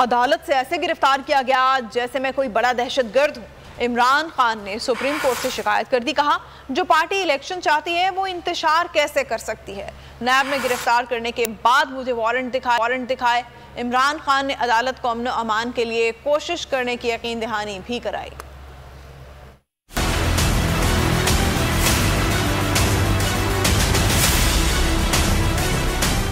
अदालत से ऐसे गिरफ्तार किया गया जैसे मैं कोई बड़ा दहशतगर्द हूँ। इमरान खान ने सुप्रीम कोर्ट से शिकायत कर दी। कहा, जो पार्टी इलेक्शन चाहती है वो इंतशार कैसे कर सकती है। नैब में गिरफ्तार करने के बाद मुझे वारंट दिखाए। इमरान खान ने अदालत को अमन अमान के लिए कोशिश करने की यकीन दहानी भी कराई।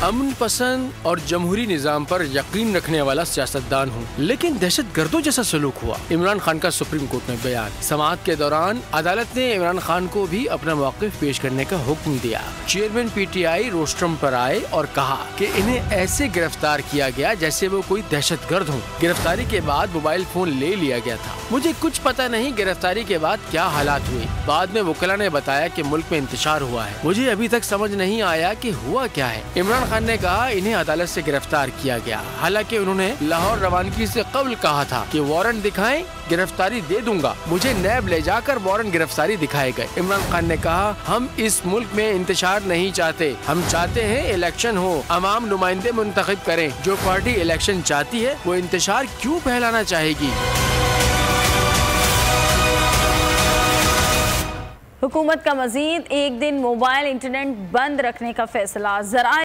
अमन पसंद और जमहूरी निजाम पर यकीन रखने वाला सियासतदान हूँ, लेकिन दहशतगर्दों जैसा सलूक हुआ। इमरान खान का सुप्रीम कोर्ट में बयान। समाअत के दौरान अदालत ने इमरान खान को भी अपना मौक़िफ़ पेश करने का हुक्म दिया। चेयरमैन PTI रोस्ट्रम पर आए और कहा कि इन्हें ऐसे गिरफ्तार किया गया जैसे वो कोई दहशतगर्द हो। गिरफ्तारी के बाद मोबाइल फोन ले लिया गया था। मुझे कुछ पता नहीं गिरफ्तारी के बाद क्या हालात हुए। बाद में वकील ने बताया कि मुल्क में इंतशार हुआ है। मुझे अभी तक समझ नहीं आया कि हुआ क्या है। इमरान खान ने कहा इन्हें अदालत से गिरफ्तार किया गया, हालांकि उन्होंने लाहौर रवानगी से कबल कहा था कि वारंट दिखाएं, गिरफ्तारी दे दूंगा। मुझे नैब ले जाकर वारंट गिरफ्तारी दिखाए गए। इमरान खान ने कहा, हम इस मुल्क में इंतशार नहीं चाहते, हम चाहते हैं इलेक्शन हो, अवाम नुमाइंदे मुंतखब करें। जो पार्टी इलेक्शन चाहती है वो इंतशार क्यों फैलाना चाहेगी। हुकूमत का मजीद एक दिन मोबाइल इंटरनेट बंद रखने का फैसला। ज़राए